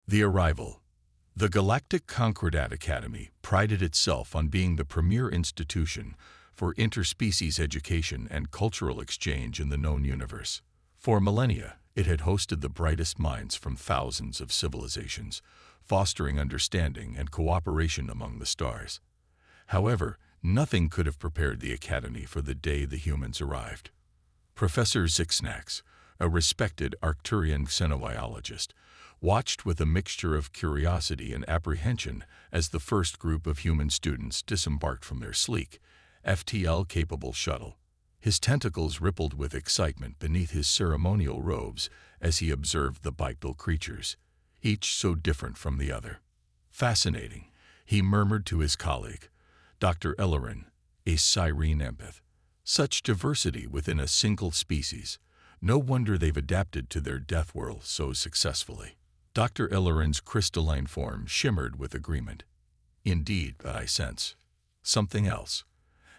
The arrival. The Galactic Concordat Academy prided itself on being the premier institution for interspecies education and cultural exchange in the known universe. For millennia, it had hosted the brightest minds from thousands of civilizations, fostering understanding and cooperation among the stars. However, nothing could have prepared the Academy for the day the humans arrived. Professor Zixnax, a respected Arcturian xenobiologist, watched with a mixture of curiosity and apprehension as the first group of human students disembarked from their sleek, FTL-capable shuttle. His tentacles rippled with excitement beneath his ceremonial robes as he observed the bipedal creatures, each so different from the other. "Fascinating," he murmured to his colleague, Dr. Ellerin, a Cyrene empath. "Such diversity within a single species. No wonder they've adapted to their death world so successfully." Dr. Ellerin's crystalline form shimmered with agreement. "Indeed, but I sense something else.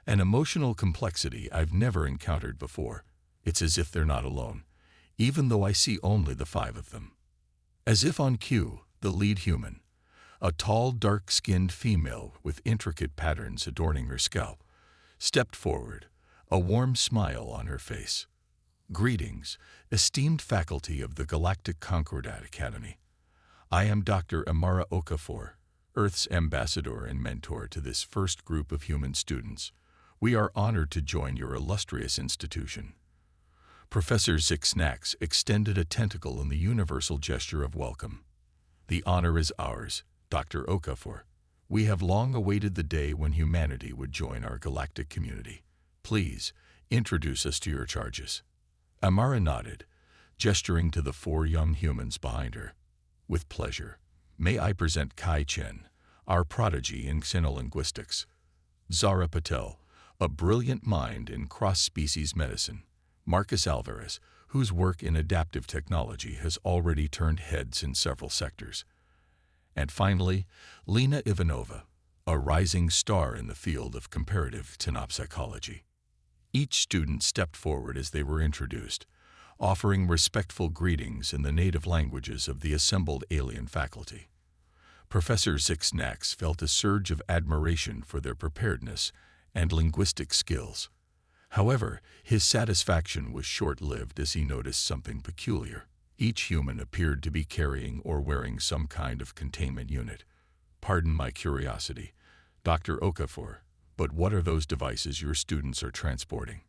An emotional complexity I've never encountered before. It's as if they're not alone, even though I see only the 5 of them." As if on cue, the lead human, a tall, dark-skinned female with intricate patterns adorning her scalp, stepped forward, a warm smile on her face. "Greetings, esteemed faculty of the Galactic Concordat Academy. I am Dr. Amara Okafor, Earth's ambassador and mentor to this first group of human students. We are honored to join your illustrious institution." Professor Zixnax extended a tentacle in the universal gesture of welcome. "The honor is ours, Dr. Okafor. We have long awaited the day when humanity would join our galactic community. Please, introduce us to your charges." Amara nodded, gesturing to the 4 young humans behind her. "With pleasure. May I present Kai Chen, our prodigy in xenolinguistics; Zara Patel, a brilliant mind in cross-species medicine; Marcus Alvarez, whose work in adaptive technology has already turned heads in several sectors; and finally, Lena Ivanova, a rising star in the field of comparative xenopsychology." Each student stepped forward as they were introduced, offering respectful greetings in the native languages of the assembled alien faculty. Professor Zixnax felt a surge of admiration for their preparedness and linguistic skills. However, his satisfaction was short-lived as he noticed something peculiar. Each human appeared to be carrying or wearing some kind of containment unit. "Pardon my curiosity, Dr. Okafor, but what are those devices your students are transporting?"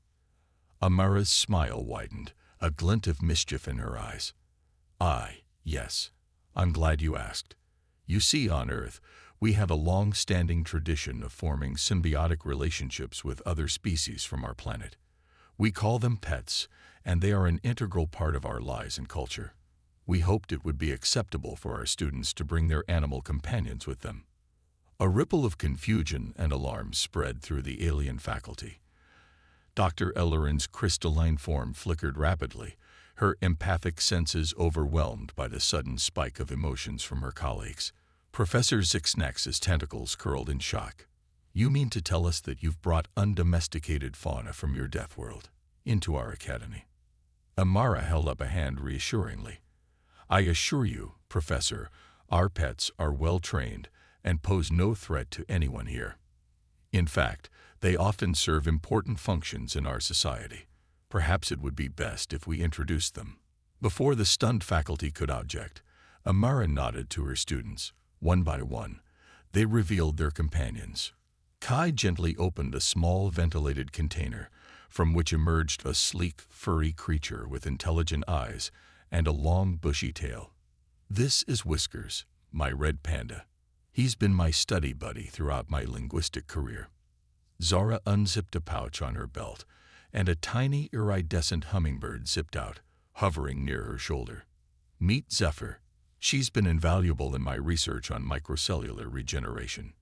Amara's smile widened, a glint of mischief in her eyes. Yes. I'm glad you asked. You see, on Earth, we have a long-standing tradition of forming symbiotic relationships with other species from our planet. We call them pets, and they are an integral part of our lives and culture. We hoped it would be acceptable for our students to bring their animal companions with them. A ripple of confusion and alarm spread through the alien faculty. Dr. Ellerin's crystalline form flickered rapidly, her empathic senses overwhelmed by the sudden spike of emotions from her colleagues. Professor Zixnax's tentacles curled in shock. "You mean to tell us that you've brought undomesticated fauna from your death world into our academy?" Amara held up a hand reassuringly. "I assure you, Professor, our pets are well-trained and pose no threat to anyone here. In fact, they often serve important functions in our society. Perhaps it would be best if we introduced them." Before the stunned faculty could object, Amara nodded to her students. One by one, they revealed their companions. Kai gently opened a small ventilated container from which emerged a sleek, furry creature with intelligent eyes and a long, bushy tail. "This is Whiskers, my red panda. He's been my study buddy throughout my linguistic career." Zara unzipped a pouch on her belt, and a tiny iridescent hummingbird zipped out, hovering near her shoulder. "Meet Zephyr. She's been invaluable in my research on microcellular regeneration."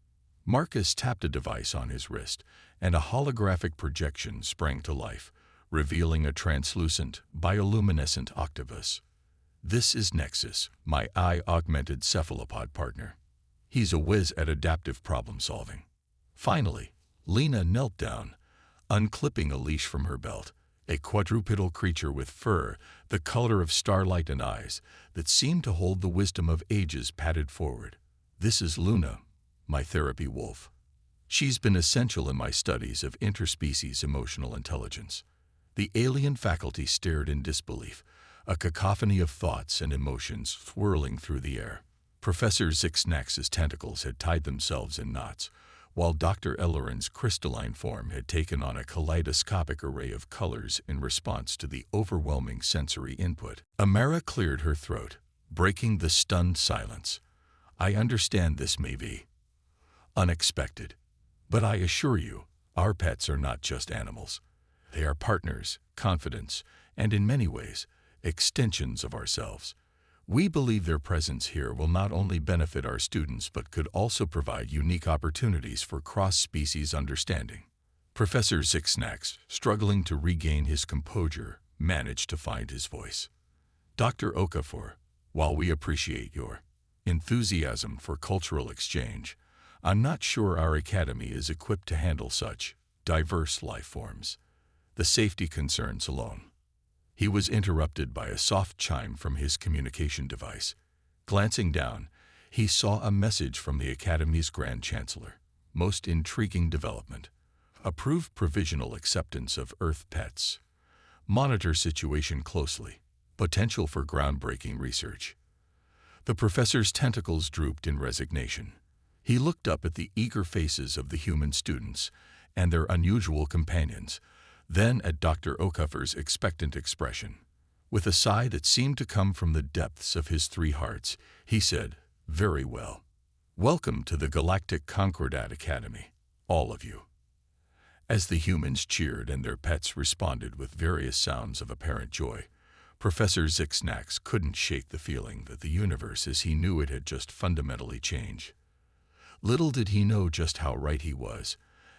Marcus tapped a device on his wrist, and a holographic projection sprang to life, revealing a translucent, bioluminescent octopus. "This is Nexus, my eye-augmented cephalopod partner. He's a whiz at adaptive problem-solving." Finally, Lena knelt down, unclipping a leash from her belt, a quadrupedal creature with fur, the color of starlight and eyes that seemed to hold the wisdom of ages padded forward. "This is Luna, my therapy wolf. She's been essential in my studies of interspecies emotional intelligence." The alien faculty stared in disbelief, a cacophony of thoughts and emotions swirling through the air. Professor Zixnax's tentacles had tied themselves in knots, while Dr. Elloran's crystalline form had taken on a kaleidoscopic array of colors in response to the overwhelming sensory input. Amara cleared her throat, breaking the stunned silence. "I understand this may be unexpected, but I assure you, our pets are not just animals. They are partners, confidants, and in many ways, extensions of ourselves. We believe their presence here will not only benefit our students but could also provide unique opportunities for cross-species understanding." Professor Zixnax, struggling to regain his composure, managed to find his voice. "Dr. Okafor, while we appreciate your enthusiasm for cultural exchange, I'm not sure our academy is equipped to handle such diverse life forms. The safety concerns alone." He was interrupted by a soft chime from his communication device. Glancing down, he saw a message from the Academy's Grand Chancellor. "Most intriguing development. Approve provisional acceptance of Earth pets. Monitor situation closely. Potential for groundbreaking research." The professor's tentacles drooped in resignation. He looked up at the eager faces of the human students and their unusual companions, then at Dr. Okafor's expectant expression. With a sigh that seemed to come from the depths of his three hearts, he said, "Very well. Welcome to the Galactic Concordat Academy, all of you." As the humans cheered and their pets responded with various sounds of apparent joy, Professor Zixnax couldn't shake the feeling that the universe as he knew it had just fundamentally changed. Little did he know just how right he was,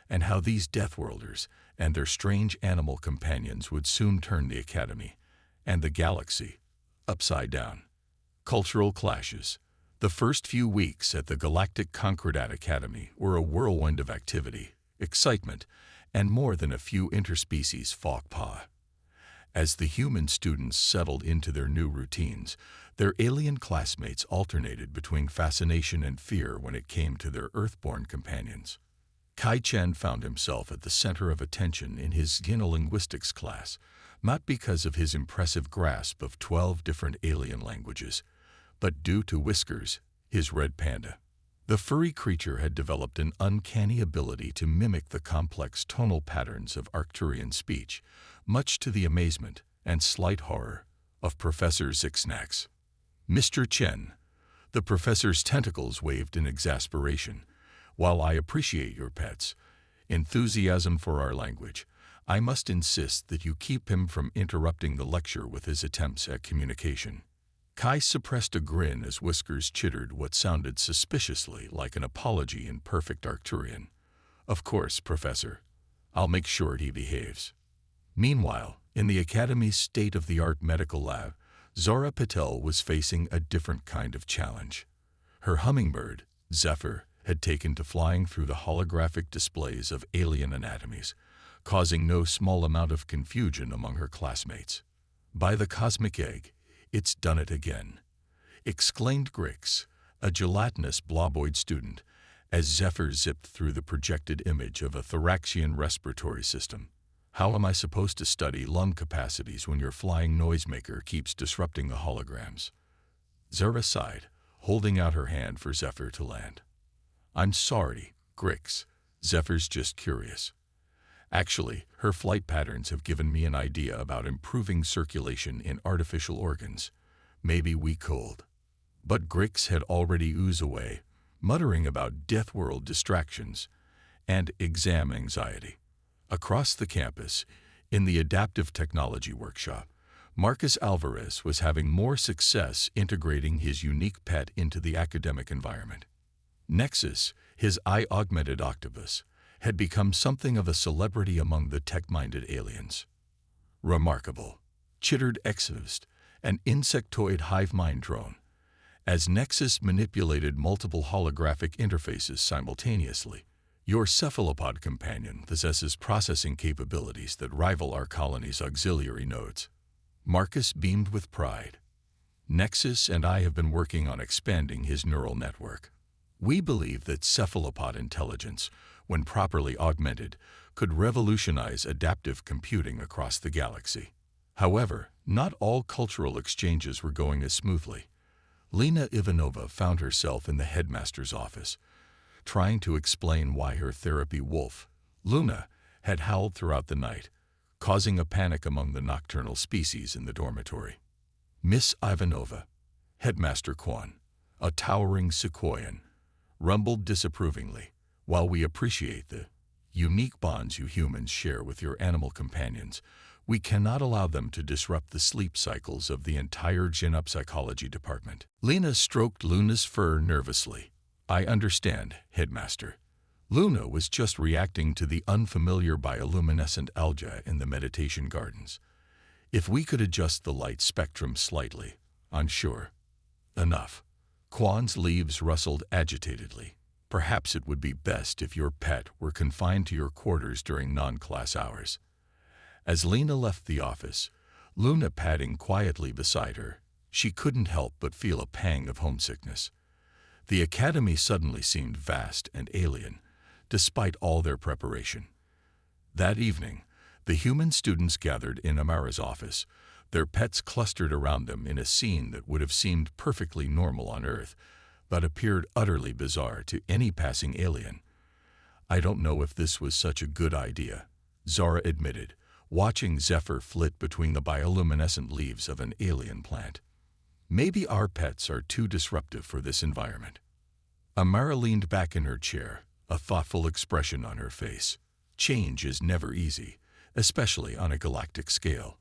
and how these Deathworlders and their strange animal companions would soon turn the Academy and the galaxy upside down. Cultural clashes. The first few weeks at the Galactic Concordat Academy were a whirlwind of activity, excitement, and more than a few interspecies faux pas. As the human students settled into their new routines, their alien classmates alternated between fascination and fear when it came to their Earthborn companions. Kai Chen found himself at the center of attention in his linguistics class, not because of his impressive grasp of 12 different alien languages, but due to Whiskers, his red panda. The furry creature had developed an uncanny ability to mimic the complex tonal patterns of Arcturian speech, much to the amazement and slight horror of Professor Zixnax. "Mr. Chen," the professor's tentacles waved in exasperation, "while I appreciate your pets' enthusiasm for our language, I must insist that you keep him from interrupting the lecture with his attempts at communication." Kai suppressed a grin as Whiskers chittered what sounded suspiciously like an apology in perfect Arcturian. "Of course, Professor. I'll make sure he behaves." Meanwhile, in the Academy's state-of-the-art medical lab, Zora Patel was facing a different kind of challenge. Her hummingbird, Zephyr, had taken to flying through the holographic displays of alien anatomies, causing no small amount of confusion among her classmates. "By the cosmic egg, it's done it again," exclaimed Grix, a gelatinous bloboid student, as Zephyr zipped through the projected image of a thoracian respiratory system. "How am I supposed to study lung capacities when your flying noisemaker keeps disrupting the holograms?" Zara sighed, holding out her hand for Zephyr to land. "I'm sorry, Grix. Zephyr's just curious. Actually, her flight patterns have given me an idea about improving circulation in artificial organs. Maybe we could." But Grix had already oozed away, muttering about Deathworld distractions and exam anxiety. Across the campus, in the Adaptive Technology Workshop, Marcus Alvarez was having more success integrating his unique pet into the academic environment. Nexus, his eye-augmented octopus, had become something of a celebrity among the tech-minded aliens. "Remarkable," chittered Exivist, an insectoid hive mind drone, as Nexus manipulated multiple holographic interfaces simultaneously. Your cephalopod companion possesses processing capabilities that rival our colony's auxiliary nodes. Marcus beamed with pride. Nexus and I have been working on expanding his neural network. We believe that cephalopod intelligence, when properly augmented, could revolutionize adaptive computing across the galaxy. However, not all cultural exchanges were going as smoothly. Lena Ivanova found herself in the headmaster's office, trying to explain why her therapy wolf, Luna, had howled throughout the night, causing a panic among the nocturnal species in the dormitory. Miss Ivanova, Headmaster Quan, a towering Sequoian, rumbled disapprovingly. While we appreciate the unique bonds you humans share with your animal companions, we cannot allow them to disrupt the sleep cycles of the entire genopsychology department. Lena stroked Luna's fur nervously. I understand, Headmaster. Luna was just reacting to the unfamiliar bioluminescent algae in the meditation gardens. If we could adjust the light spectrum slightly, I'm sure. Enough. Quan's leaves rustled agitatedly. Perhaps it would be best if your pet were confined to your quarters during non-class hours. As Lena left the office, Luna padding quietly beside her, she couldn't help but feel a pang of homesickness. The academy suddenly seemed vast and alien, despite all their preparation. That evening, the human students gathered in Amara's office, their pets clustered around them in a scene that would have seemed perfectly normal on Earth, but appeared utterly bizarre to any passing alien. I don't know if this was such a good idea, Zara admitted, watching Zephyr flit between the bioluminescent leaves of an alien plant. Maybe our pets are too disruptive for this environment. Amara leaned back in her chair, a thoughtful expression on her face. Change is never easy, especially on a galactic scale.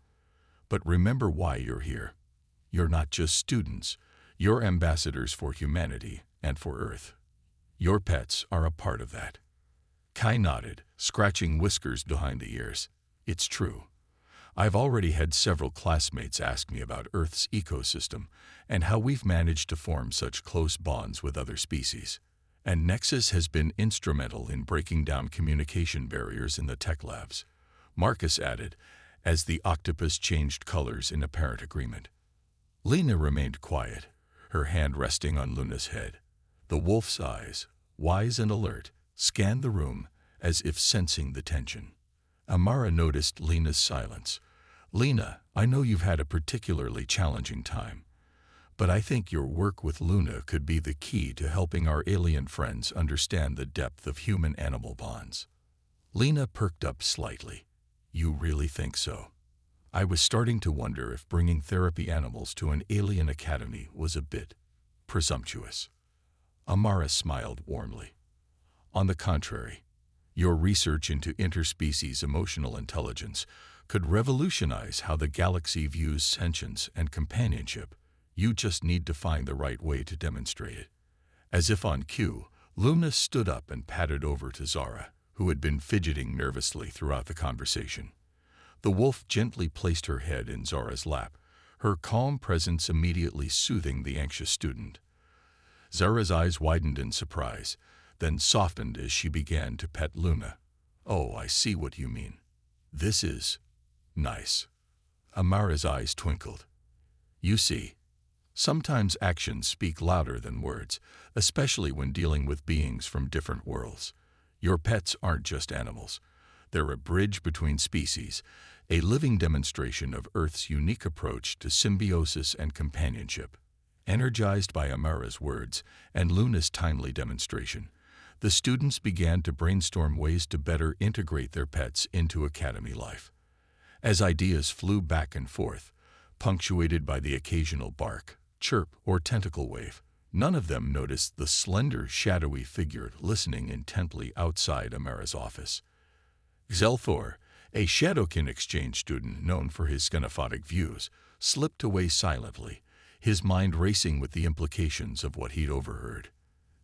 But remember why you're here. You're not just students. You're ambassadors for humanity and for Earth. Your pets are a part of that. Kai nodded, scratching whiskers behind the ears. It's true. I've already had several classmates ask me about Earth's ecosystem and how we've managed to form such close bonds with other species. And Nexus has been instrumental in breaking down communication barriers in the tech labs, Marcus added, as the octopus changed colors in apparent agreement. Lena remained quiet, her hand resting on Luna's head. The wolf's eyes, wise and alert, scanned the room as if sensing the tension. Amara noticed Lena's silence. Lena, I know you've had a particularly challenging time, but I think your work with Luna could be the key to helping our alien friends understand the depth of human-animal bonds. Lena perked up slightly. You really think so? I was starting to wonder if bringing therapy animals to an alien academy was a bit presumptuous. Amara smiled warmly. On the contrary, your research into interspecies emotional intelligence could revolutionize how the galaxy views sentience and companionship. You just need to find the right way to demonstrate it. As if on cue, Luna stood up and padded over to Zara, who had been fidgeting nervously throughout the conversation. The wolf gently placed her head in Zara's lap, her calm presence immediately soothing the anxious student. Zara's eyes widened in surprise, then softened as she began to pet Luna. Oh, I see what you mean. This is nice. Amara's eyes twinkled. You see, sometimes actions speak louder than words, especially when dealing with beings from different worlds. Your pets aren't just animals. They're a bridge between species, a living demonstration of Earth's unique approach to symbiosis and companionship. Energized by Amara's words and Luna's timely demonstration, the students began to brainstorm ways to better integrate their pets into academy life. As ideas flew back and forth, punctuated by the occasional bark, chirp, or tentacle wave, none of them noticed the slender, shadowy figure listening intently outside Amara's office. Xelthor, a Shadowkin exchange student known for his scenophotic views, slipped away silently, his mind racing with the implications of what he'd overheard.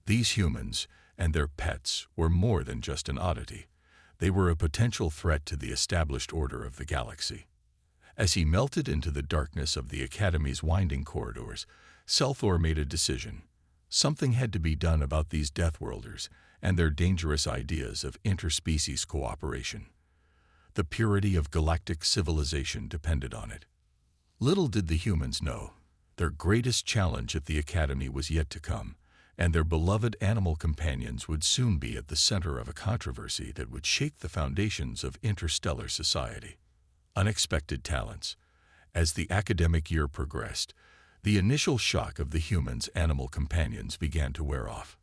These humans and their pets were more than just an oddity. They were a potential threat to the established order of the galaxy. As he melted into the darkness of the Academy's winding corridors, Xelthor made a decision. Something had to be done about these Deathworlders, and their dangerous ideas of interspecies cooperation. The purity of galactic civilization depended on it. Little did the humans know, their greatest challenge at the Academy was yet to come, and their beloved animal companions would soon be at the center of a controversy that would shake the foundations of interstellar society. Unexpected talents. As the academic year progressed, the initial shock of the humans' animal companions began to wear off.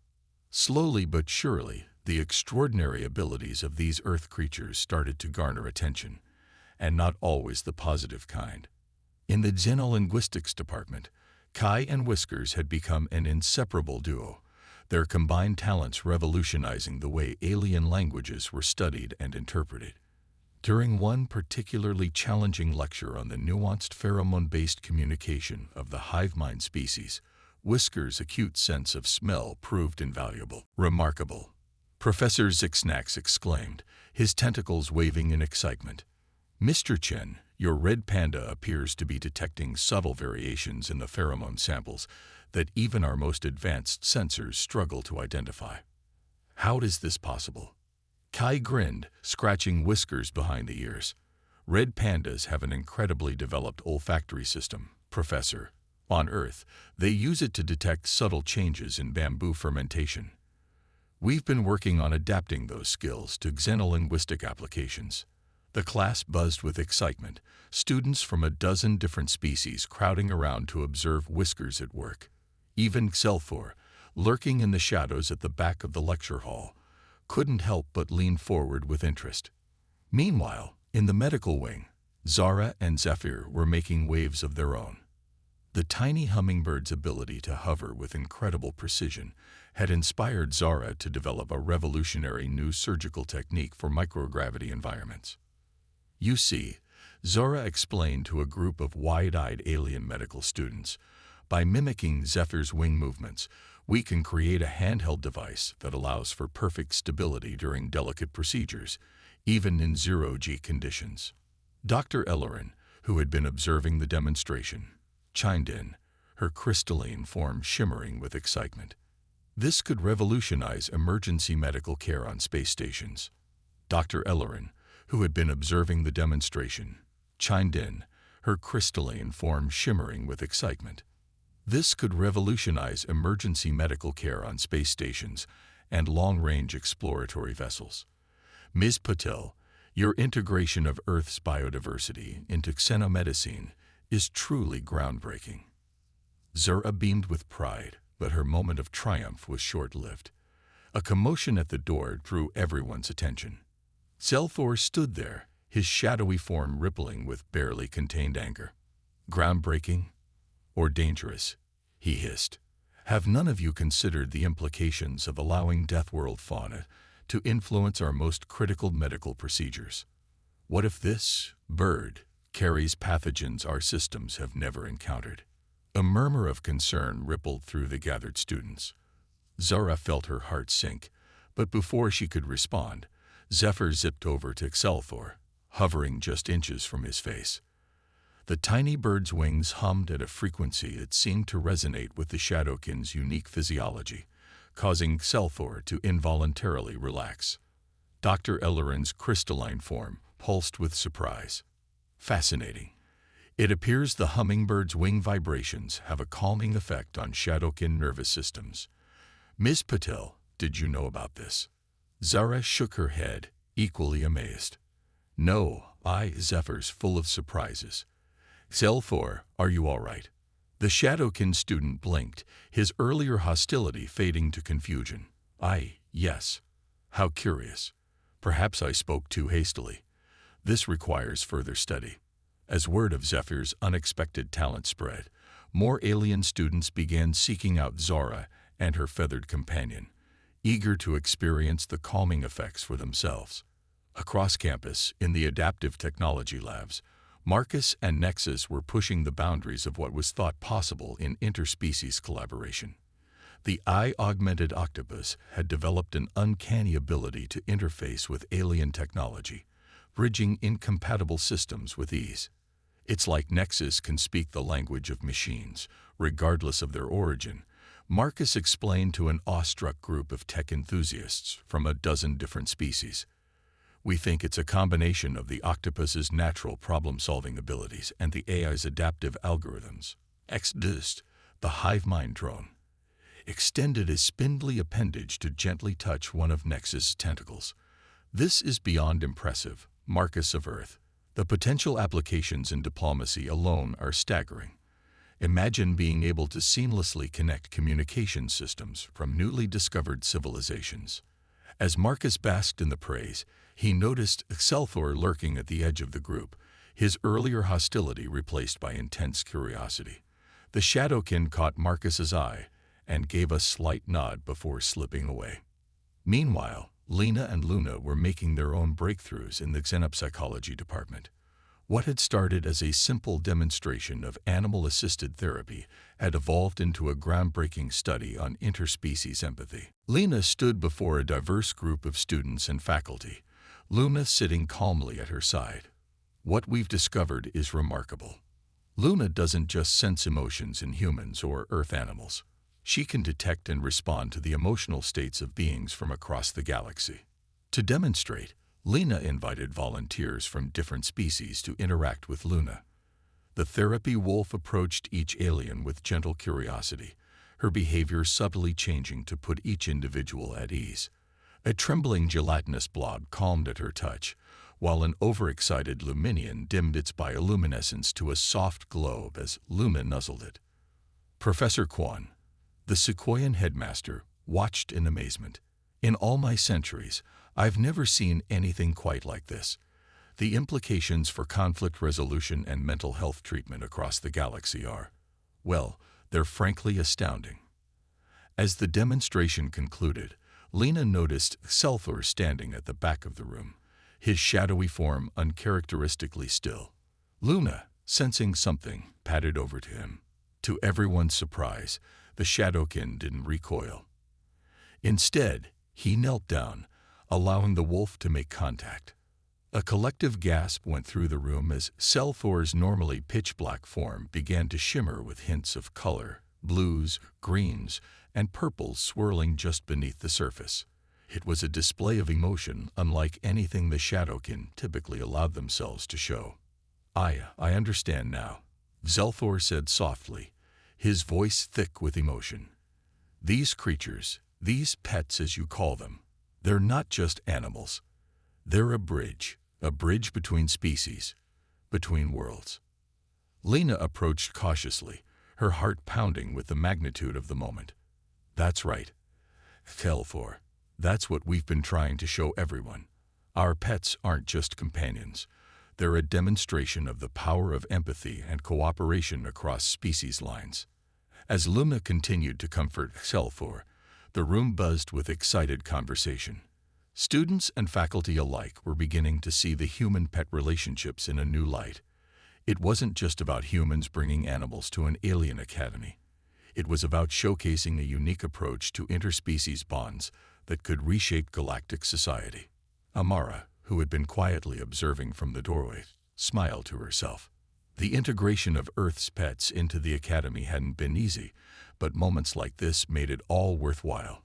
Slowly but surely, the extraordinary abilities of these Earth creatures started to garner attention, and not always the positive kind. In the xenolinguistics department, Kai and Whiskers had become an inseparable duo, their combined talents revolutionizing the way alien languages were studied and interpreted. During one particularly challenging lecture on the nuanced pheromone-based communication of the hive mind species, Whiskers' acute sense of smell proved invaluable. "Remarkable," Professor Zixnax exclaimed, his tentacles waving in excitement. "Mr. Chen, your red panda appears to be detecting subtle variations in the pheromone samples that even our most advanced sensors struggle to identify. How is this possible?" Kai grinned, scratching Whiskers behind the ears. "Red pandas have an incredibly developed olfactory system, Professor. On Earth, they use it to detect subtle changes in bamboo fermentation. We've been working on adapting those skills to xenolinguistic applications." The class buzzed with excitement, students from a dozen different species crowding around to observe Whiskers at work. Even Xelfor, lurking in the shadows at the back of the lecture hall, couldn't help but lean forward with interest. Meanwhile, in the medical wing, Zara and Zephyr were making waves of their own. The tiny hummingbird's ability to hover with incredible precision had inspired Zara to develop a revolutionary new surgical technique for microgravity environments. "You see," Zara explained to a group of wide-eyed alien medical students, "by mimicking Zephyr's wing movements, we can create a handheld device that allows for perfect stability during delicate procedures, even in zero-G conditions." Dr. Ellerin, who had been observing the demonstration, chimed in, her crystalline form shimmering with excitement. "This could revolutionize emergency medical care on space stations." Dr. Ellerin, who had been observing the demonstration, chimed in, her crystalline form shimmering with excitement. "This could revolutionize emergency medical care on space stations and long-range exploratory vessels. Ms. Patel, your integration of Earth's biodiversity into xenomedicine is truly groundbreaking." Zura beamed with pride, but her moment of triumph was short-lived. A commotion at the door drew everyone's attention. Xelfor stood there, his shadowy form rippling with barely contained anger. "Groundbreaking? Or dangerous?" he hissed. "Have none of you considered the implications of allowing Deathworld fauna to influence our most critical medical procedures? What if this bird carries pathogens our systems have never encountered?" A murmur of concern rippled through the gathered students. Zara felt her heart sink, but before she could respond, Zephyr zipped over to Xelfor, hovering just inches from his face. The tiny bird's wings hummed at a frequency that seemed to resonate with the Shadowkin's unique physiology, causing Xelfor to involuntarily relax. Dr. Ellerin's crystalline form pulsed with surprise. "Fascinating. It appears the hummingbird's wing vibrations have a calming effect on Shadowkin nervous systems. Ms. Patel, did you know about this?" Zara shook her head, equally amazed. "No, Zephyr's full of surprises. Xelfor, are you all right?" The Shadowkin student blinked, his earlier hostility fading to confusion. Yes. How curious. Perhaps I spoke too hastily. This requires further study." As word of Zephyr's unexpected talent spread, more alien students began seeking out Zara and her feathered companion, eager to experience the calming effects for themselves. Across campus, in the adaptive technology labs, Marcus and Nexus were pushing the boundaries of what was thought possible in interspecies collaboration. The eye-augmented octopus had developed an uncanny ability to interface with alien technology, bridging incompatible systems with ease. It's like Nexus can speak the language of machines, regardless of their origin, Marcus explained to an awestruck group of tech enthusiasts from a dozen different species. We think it's a combination of the octopus's natural problem-solving abilities and the AI's adaptive algorithms. Exodus, the hive mind drone, extended a spindly appendage to gently touch one of Nexus's tentacles. This is beyond impressive, Marcus of Earth. The potential applications in diplomacy alone are staggering. Imagine being able to seamlessly connect communication systems from newly discovered civilizations. As Marcus basked in the praise, he noticed Excelthor lurking at the edge of the group, his earlier hostility replaced by intense curiosity. The Shadowkin caught Marcus's eye and gave a slight nod before slipping away. Meanwhile, Lena and Luna were making their own breakthroughs in the xenopsychology department. What had started as a simple demonstration of animal-assisted therapy had evolved into a groundbreaking study on interspecies empathy. Lena stood before a diverse group of students and faculty, Luna sitting calmly at her side. What we've discovered is remarkable. Luna doesn't just sense emotions in humans or earth animals. She can detect and respond to the emotional states of beings from across the galaxy. To demonstrate, Lena invited volunteers from different species to interact with Luna. The therapy wolf approached each alien with gentle curiosity, her behavior subtly changing to put each individual at ease. A trembling gelatinous blob calmed at her touch, while an overexcited Luminian dimmed its bioluminescence to a soft glow as Luna nuzzled it. Professor Quan, the Sequoian headmaster, watched in amazement. In all my centuries, I've never seen anything quite like this. The implications for conflict resolution and mental health treatment across the galaxy are, well, they're frankly astounding. As the demonstration concluded, Lena noticed Excelthor standing at the back of the room, his shadowy form uncharacteristically still. Luna, sensing something, padded over to him. To everyone's surprise, the Shadowkin didn't recoil. Instead, he knelt down, allowing the wolf to make contact. A collective gasp went through the room as Excelthor's normally pitch-black form began to shimmer with hints of color, blues, greens, and purples swirling just beneath the surface. It was a display of emotion unlike anything the Shadowkin typically allowed themselves to show. I understand now," Excelthor said softly, his voice thick with emotion. "These creatures, these pets as you call them, they're not just animals. They're a bridge between species, between worlds." Lena approached cautiously, her heart pounding with the magnitude of the moment. "That's right, Excelthor. That's what we've been trying to show everyone. Our pets aren't just companions. They're a demonstration of the power of empathy and cooperation across species lines." As Luna continued to comfort Excelthor, the room buzzed with excited conversation. Students and faculty alike were beginning to see the human-pet relationships in a new light. It wasn't just about humans bringing animals to an alien academy. It was about showcasing a unique approach to interspecies bonds that could reshape galactic society. Amara, who had been quietly observing from the doorway, smiled to herself. The integration of Earth's pets into the academy hadn't been easy, but moments like this made it all worthwhile.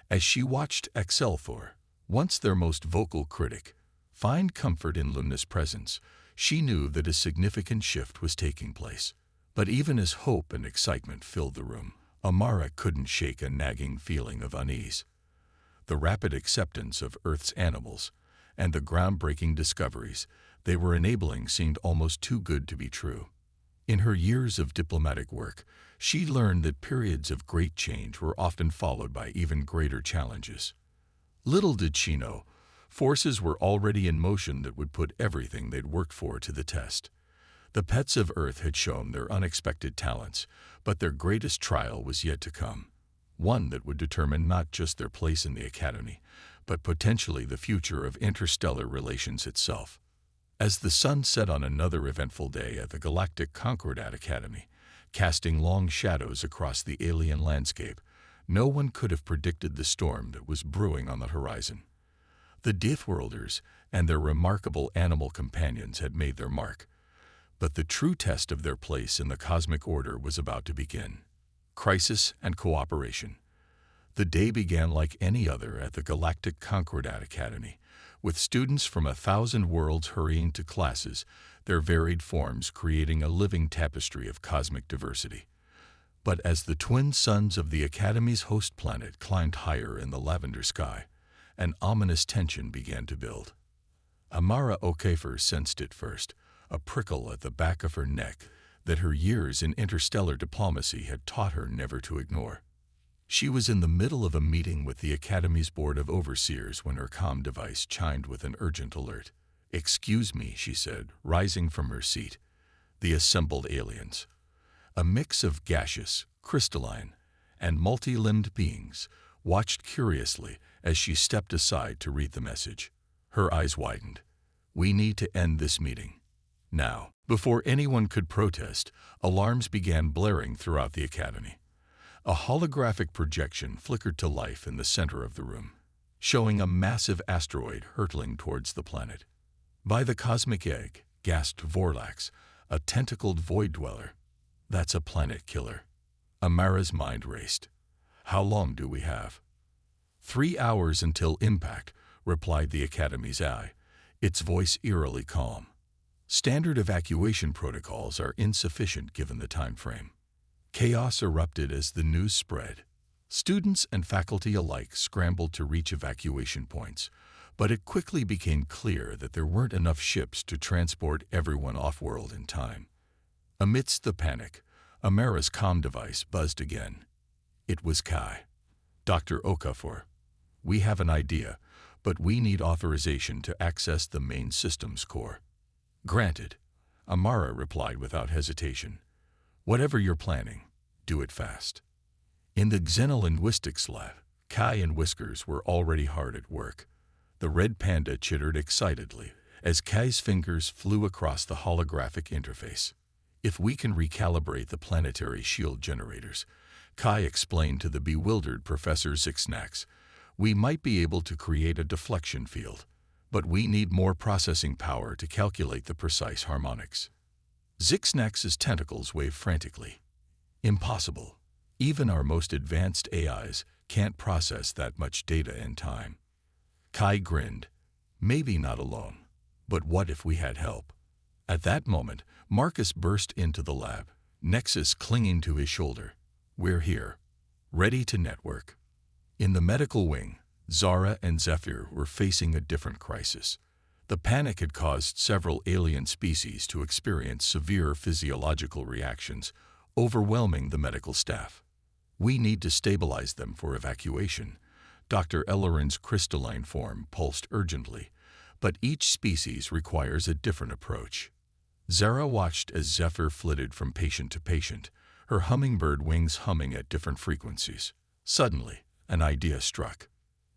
As she watched Excelthor, once their most vocal critic, find comfort in Luna's presence, she knew that a significant shift was taking place. But even as hope and excitement filled the room, Amara couldn't shake a nagging feeling of unease. The rapid acceptance of Earth's animals and the groundbreaking discoveries they were enabling seemed almost too good to be true. In her years of diplomatic work, she learned that periods of great change were often followed by even greater challenges. Little did she know, forces were already in motion that would put everything they'd worked for to the test. The pets of Earth had shown their unexpected talents, but their greatest trial was yet to come. One that would determine not just their place in the Academy, but potentially the future of interstellar relations itself. As the sun set on another eventful day at the Galactic Concordat Academy, casting long shadows across the alien landscape, no one could have predicted the storm that was brewing on the horizon. The Deathworlders and their remarkable animal companions had made their mark, but the true test of their place in the cosmic order was about to begin. crisis, and cooperation. The day began like any other at the Galactic Concordat Academy, with students from 1,000 worlds hurrying to classes, their varied forms creating a living tapestry of cosmic diversity. But as the twin suns of the Academy's host planet climbed higher in the lavender sky, an ominous tension began to build. Amara Okafor sensed it first, a prickle at the back of her neck that her years in interstellar diplomacy had taught her never to ignore. She was in the middle of a meeting with the Academy's Board of Overseers when her comm device chimed with an urgent alert. "Excuse me," she said, rising from her seat. The assembled aliens, a mix of gaseous, crystalline, and multi-limbed beings, watched curiously as she stepped aside to read the message. Her eyes widened. "We need to end this meeting now." Before anyone could protest, alarms began blaring throughout the Academy. A holographic projection flickered to life in the center of the room, showing a massive asteroid hurtling towards the planet. "By the cosmic egg," gasped Vorlax, a tentacled void dweller. "That's a planet killer." Amara's mind raced. "How long do we have?" 3 hours until impact," replied the Academy's eye, its voice eerily calm. "Standard evacuation protocols are insufficient given the time frame." Chaos erupted as the news spread. Students and faculty alike scrambled to reach evacuation points, but it quickly became clear that there weren't enough ships to transport everyone off-world in time. Amidst the panic, Amara's comm device buzzed again. It was Kai. "Dr. Okafor, we have an idea, but we need authorization to access the main systems core." "Granted," Amara replied without hesitation. "Whatever you're planning, do it fast." In the xenolinguistics lab, Kai and Whiskers were already hard at work. The red panda chittered excitedly as Kai's fingers flew across the holographic interface. "If we can recalibrate the planetary shield generators," Kai explained to the bewildered Professor Zixnax, "we might be able to create a deflection field, but we need more processing power to calculate the precise harmonics." Zixnax's tentacles waved frantically. "Impossible. Even our most advanced AIs can't process that much data in time." Kai grinned. "Maybe not alone, but what if we had help?" At that moment, Marcus burst into the lab, Nexus clinging to his shoulder. "We're here, ready to network." In the medical wing, Zara and Zephyr were facing a different crisis. The panic had caused several alien species to experience severe physiological reactions, overwhelming the medical staff. "We need to stabilize them for evacuation." Dr. Ellerin's crystalline form pulsed urgently, but each species requires a different approach. Zara watched as Zephyr flitted from patient to patient, her hummingbird wings humming at different frequencies. Suddenly, an idea struck.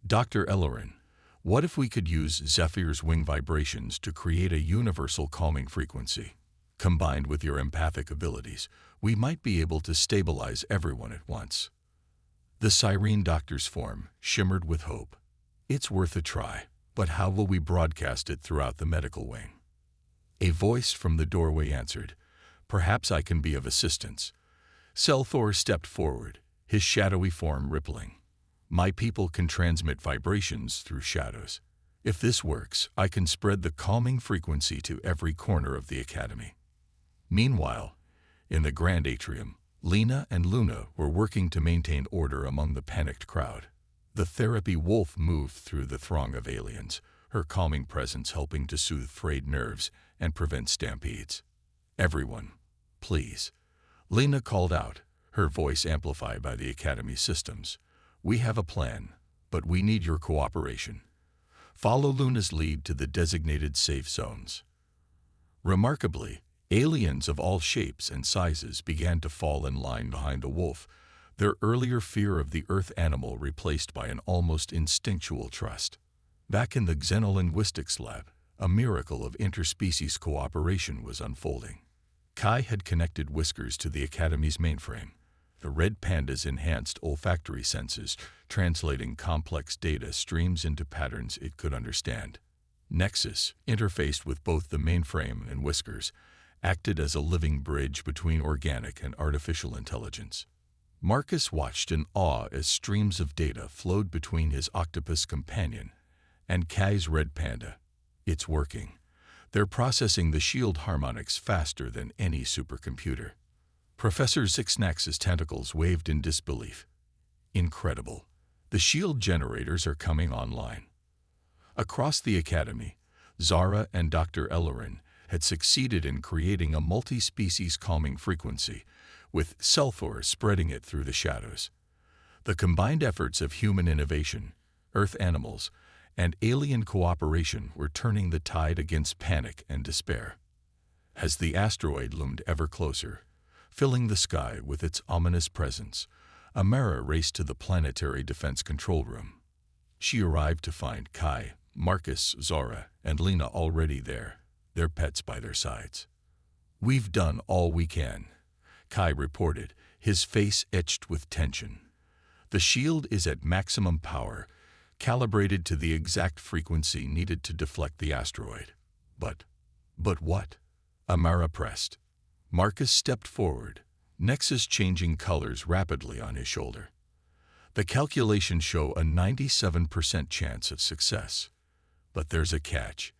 "Dr. Ellerin, what if we could use Zephyr's wing vibrations to create a universal calming frequency? Combined with your empathic abilities, we might be able to stabilize everyone at once." The Cyrene Doctor's form shimmered with hope. "It's worth a try, but how will we broadcast it throughout the medical wing?" A voice from the doorway answered, "Perhaps I can be of assistance." Selthor stepped forward, his shadowy form rippling. "My people can transmit vibrations through shadows. If this works, I can spread the calming frequency to every corner of the Academy." Meanwhile, in the Grand Atrium, Lena and Luna were working to maintain order among the panicked crowd. The therapy wolf moved through the throng of aliens, her calming presence helping to soothe frayed nerves and prevent stampedes. "Everyone, please," Lena called out, her voice amplified by the Academy systems. "We have a plan, but we need your cooperation. Follow Luna's lead to the designated safe zones." Remarkably, aliens of all shapes and sizes began to fall in line behind the wolf, their earlier fear of the Earth animal replaced by an almost instinctual trust. Back in the xenolinguistics lab, a miracle of interspecies cooperation was unfolding. Kai had connected Whiskers to the Academy's mainframe, the red panda's enhanced olfactory senses translating complex data streams into patterns it could understand. Nexus, interfaced with both the mainframe and Whiskers, acted as a living bridge between organic and artificial intelligence. Marcus watched in awe as streams of data flowed between his octopus companion and Kai's red panda. It's working. They're processing the shield harmonics faster than any supercomputer. Professor Zixnax's tentacles waved in disbelief. Incredible. The shield generators are coming online. Across the academy, Zara and Dr. Ellerin had succeeded in creating a multi-species calming frequency, with sulfur spreading it through the shadows. The combined efforts of human innovation, Earth animals, and alien cooperation were turning the tide against panic and despair. As the asteroid loomed ever closer, filling the sky with its ominous presence, Amara raced to the planetary defense control room. She arrived to find Kai, Marcus, Zara, and Lena already there, their pets by their sides. "We've done all we can," Kai reported, his face etched with tension. "The shield is at maximum power, calibrated to the exact frequency needed to deflect the asteroid." But what?" Amara pressed. Marcus stepped forward, Nexus changing colors rapidly on his shoulder. "The calculations show a 97% chance of success. But there's a catch.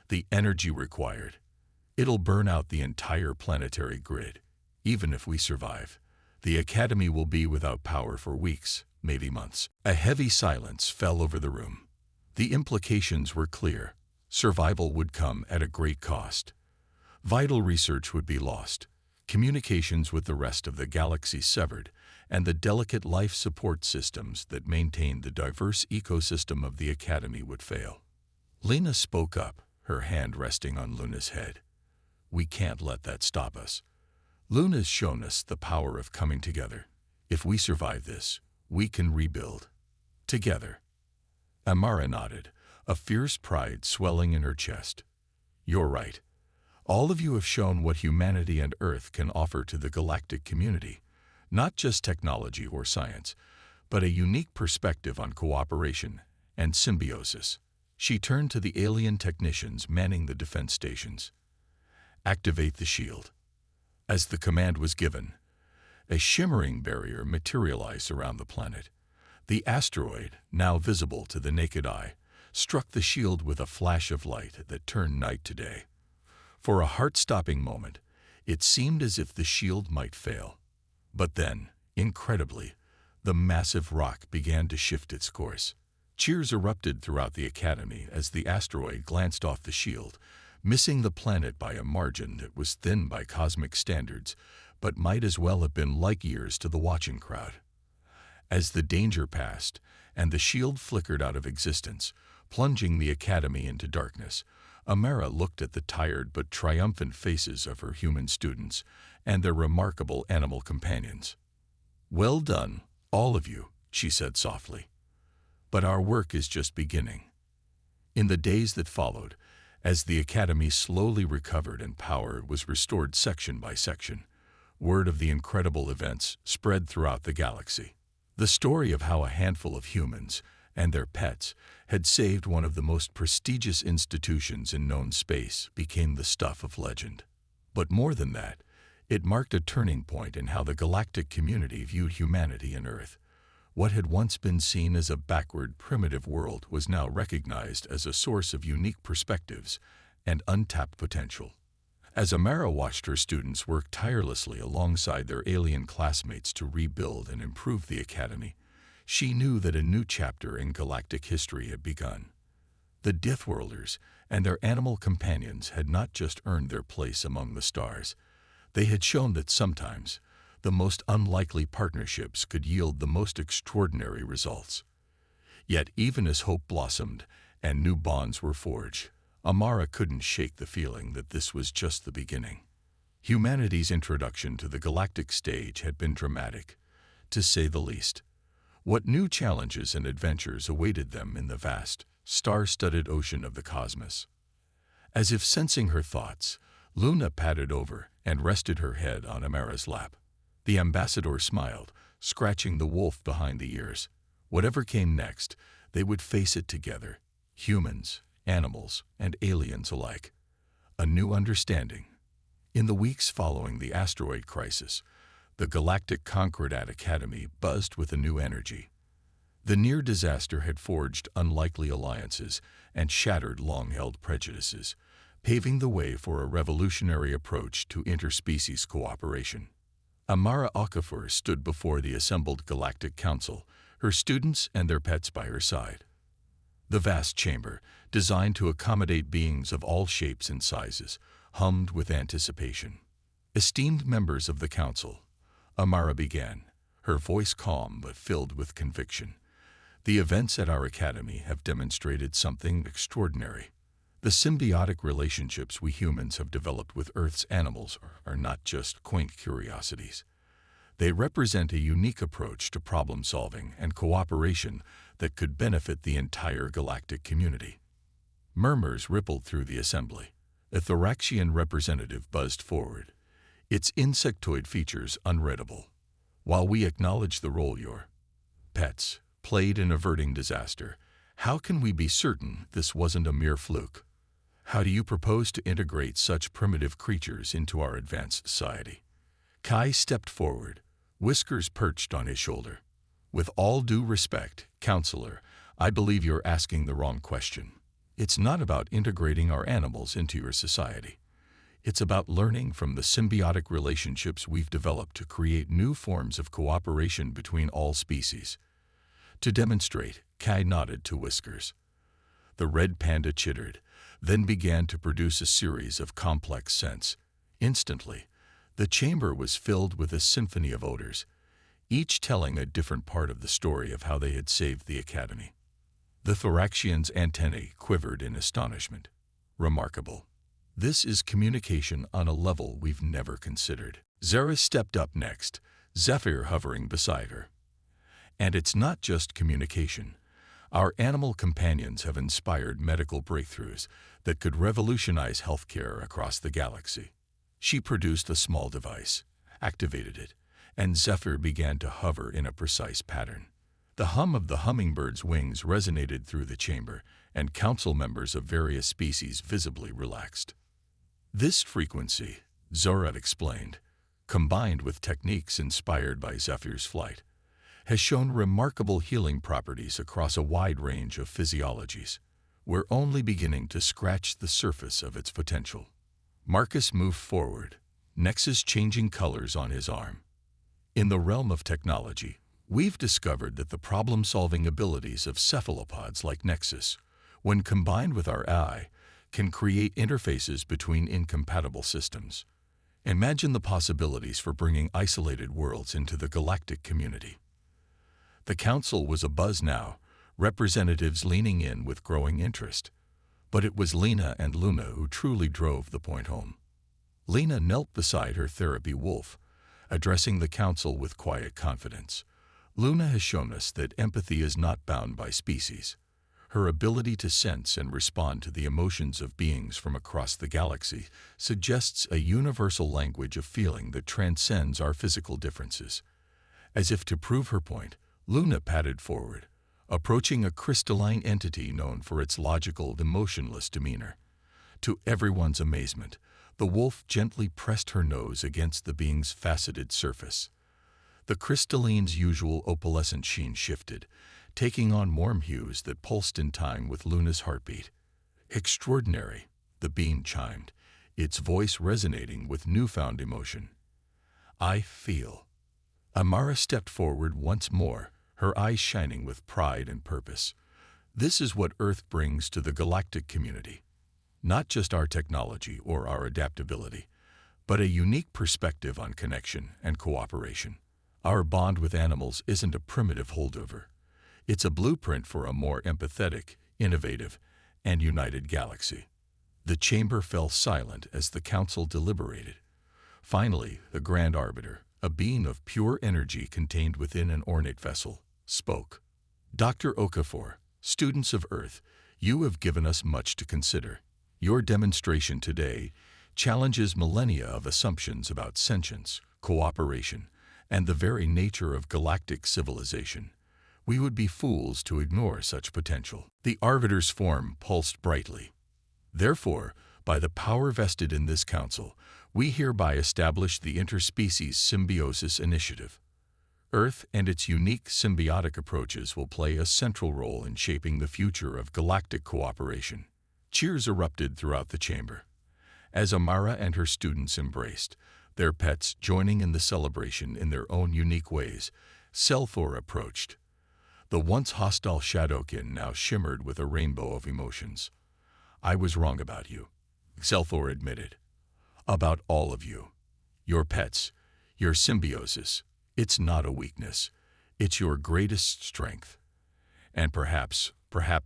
The energy required. It'll burn out the entire planetary grid. Even if we survive, the Academy will be without power for weeks, maybe months." A heavy silence fell over the room. The implications were clear. Survival would come at a great cost. Vital research would be lost, communications with the rest of the galaxy severed, and the delicate life support systems that maintained the diverse ecosystem of the Academy would fail. Lena spoke up, her hand resting on Luna's head. "We can't let that stop us. Luna's shown us the power of coming together. If we survive this, we can rebuild. Together." Amara nodded, a fierce pride swelling in her chest. "You're right. All of you have shown what humanity and Earth can offer to the galactic community. Not just technology or science, but a unique perspective on cooperation and symbiosis." She turned to the alien technicians manning the defense stations. "Activate the shield." As the command was given, a shimmering barrier materialized around the planet. The asteroid, now visible to the naked eye, struck the shield with a flash of light that turned night to day. For a heart-stopping moment, it seemed as if the shield might fail. But then, incredibly, the massive rock began to shift its course. Cheers erupted throughout the Academy as the asteroid glanced off the shield, missing the planet by a margin that was thin by cosmic standards, but might as well have been light years to the watching crowd. As the danger passed and the shield flickered out of existence, plunging the Academy into darkness, Amara looked at the tired but triumphant faces of her human students and their remarkable animal companions. "Well done, all of you," she said softly. "But our work is just beginning." In the days that followed, as the Academy slowly recovered and power was restored section by section, word of the incredible events spread throughout the galaxy. The story of how a handful of humans and their pets had saved one of the most prestigious institutions in known space became the stuff of legend. But more than that, it marked a turning point in how the galactic community viewed humanity and Earth. What had once been seen as a backward, primitive world was now recognized as a source of unique perspectives and untapped potential. As Amara watched her students work tirelessly alongside their alien classmates to rebuild and improve the Academy, she knew that a new chapter in galactic history had begun. The Deathworlders and their animal companions had not just earned their place among the stars. They had shown that sometimes the most unlikely partnerships could yield the most extraordinary results. Yet even as hope blossomed and new bonds were forged, Amara couldn't shake the feeling that this was just the beginning. Humanity's introduction to the galactic stage had been dramatic, to say the least. What new challenges and adventures awaited them in the vast, star-studded ocean of the cosmos? As if sensing her thoughts, Luna padded over and rested her head on Amara's lap. The ambassador smiled, scratching the wolf behind the ears. Whatever came next, they would face it together, humans, animals, and aliens alike. A new understanding. In the weeks following the asteroid crisis, The Galactic Concordat Academy buzzed with a new energy. The near disaster had forged unlikely alliances and shattered long-held prejudices, paving the way for a revolutionary approach to interspecies cooperation. Amara Okafor stood before the assembled Galactic Council, her students and their pets by her side. The vast chamber, designed to accommodate beings of all shapes and sizes, hummed with anticipation. Esteemed members of the council, Amara began, her voice calm but filled with conviction. The events at our academy have demonstrated something extraordinary. The symbiotic relationships we humans have developed with Earth's animals are not just quaint curiosities. They represent a unique approach to problem-solving and cooperation that could benefit the entire galactic community. Murmurs rippled through the assembly. A Thoraxian representative buzzed forward, its insectoid features unreadable. While we acknowledge the role your pets played in averting disaster, how can we be certain this wasn't a mere fluke? How do you propose to integrate such primitive creatures into our advanced society? Kai stepped forward, whiskers perched on his shoulder. With all due respect, counselor, I believe you're asking the wrong question. It's not about integrating our animals into your society. It's about learning from the symbiotic relationships we've developed to create new forms of cooperation between all species. To demonstrate, Kai nodded to Whiskers. The red panda chittered, then began to produce a series of complex scents. Instantly, the chamber was filled with a symphony of odors, each telling a different part of the story of how they had saved the academy. The Thoraxian's antennae quivered in astonishment. Remarkable. This is communication on a level we've never considered. Zara stepped up next, Zephyr hovering beside her. And it's not just communication. Our animal companions have inspired medical breakthroughs that could revolutionize healthcare across the galaxy. She produced a small device, activated it, and Zephyr began to hover in a precise pattern. The hum of the hummingbird's wings resonated through the chamber, and council members of various species visibly relaxed. This frequency, Zorat explained, combined with techniques inspired by Zephyr's flight, has shown remarkable healing properties across a wide range of physiologies. We're only beginning to scratch the surface of its potential. Marcus moved forward, Nexus changing colors on his arm. In the realm of technology, we've discovered that the problem-solving abilities of cephalopods like Nexus, when combined with our AI, can create interfaces between incompatible systems. Imagine the possibilities for bringing isolated worlds into the galactic community. The council was abuzz now, representatives leaning in with growing interest. But it was Lena and Luna who truly drove the point home. Lena knelt beside her therapy wolf, addressing the council with quiet confidence. Luna has shown us that empathy is not bound by species. Her ability to sense and respond to the emotions of beings from across the galaxy suggests a universal language of feeling that transcends our physical differences. As if to prove her point, Luna padded forward, approaching a crystalline entity known for its logical, emotionless demeanor. To everyone's amazement, the wolf gently pressed her nose against the being's faceted surface. The crystalline's usual opalescent sheen shifted, taking on warm hues that pulsed in time with Luna's heartbeat. Extraordinary, the being chimed, its voice resonating with newfound emotion. I feel. Amara stepped forward once more, her eyes shining with pride and purpose. This is what Earth brings to the galactic community. Not just our technology or our adaptability, but a unique perspective on connection and cooperation. Our bond with animals isn't a primitive holdover. It's a blueprint for a more empathetic, innovative, and united galaxy. The chamber fell silent as the council deliberated. Finally, the Grand Arbiter, a being of pure energy contained within an ornate vessel, spoke. Dr. Okafor, students of Earth, you have given us much to consider. Your demonstration today challenges millennia of assumptions about sentience, cooperation, and the very nature of galactic civilization. We would be fools to ignore such potential. The Arbiter's form pulsed brightly. Therefore, by the power vested in this council, We hereby establish the Interspecies Symbiosis Initiative. Earth and its unique symbiotic approaches will play a central role in shaping the future of galactic cooperation. Cheers erupted throughout the chamber, as Amara and her students embraced, their pets joining in the celebration in their own unique ways. Selthor approached. The once hostile Shadowkin now shimmered with a rainbow of emotions. "I was wrong about you," Selthor admitted. "About all of you. Your pets, your symbiosis. It's not a weakness. It's your greatest strength. And perhaps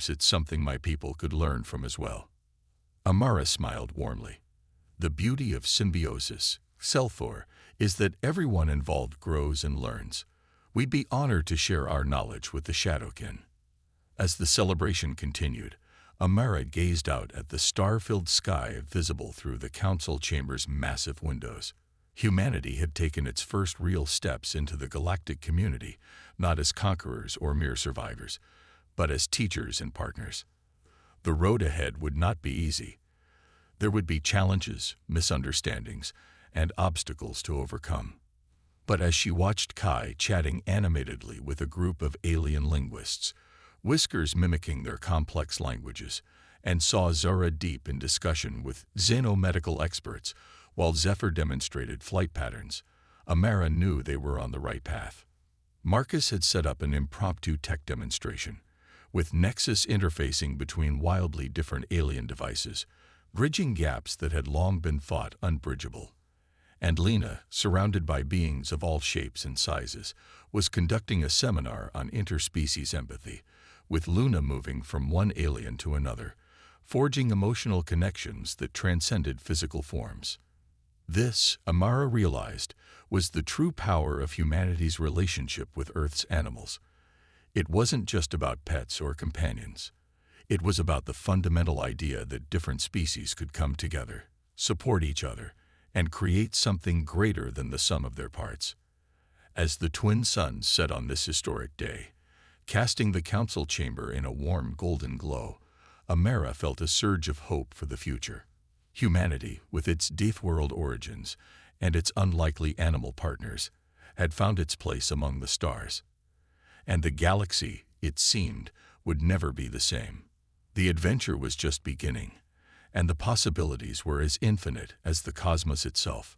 it's something my people could learn from as well." Amara smiled warmly. "The beauty of symbiosis, Selthor, is that everyone involved grows and learns. We'd be honored to share our knowledge with the Shadowkin." As the celebration continued, Amara gazed out at the star-filled sky visible through the council chamber's massive windows. Humanity had taken its first real steps into the galactic community, not as conquerors or mere survivors, but as teachers and partners. The road ahead would not be easy. There would be challenges, misunderstandings, and obstacles to overcome. But as she watched Kai chatting animatedly with a group of alien linguists, whiskers mimicking their complex languages, and saw Zara deep in discussion with xenomedical experts, while Zephyr demonstrated flight patterns, Amara knew they were on the right path. Marcus had set up an impromptu tech demonstration, with Nexus interfacing between wildly different alien devices, bridging gaps that had long been thought unbridgeable. And Lena, surrounded by beings of all shapes and sizes, was conducting a seminar on interspecies empathy, with Luna moving from one alien to another, forging emotional connections that transcended physical forms. This, Amara realized, was the true power of humanity's relationship with Earth's animals. It wasn't just about pets or companions. It was about the fundamental idea that different species could come together, support each other, and create something greater than the sum of their parts. As the twin suns set on this historic day, casting the council chamber in a warm golden glow, Amara felt a surge of hope for the future. Humanity, with its Deathworld origins and its unlikely animal partners, had found its place among the stars. And the galaxy, it seemed, would never be the same. The adventure was just beginning, and the possibilities were as infinite as the cosmos itself.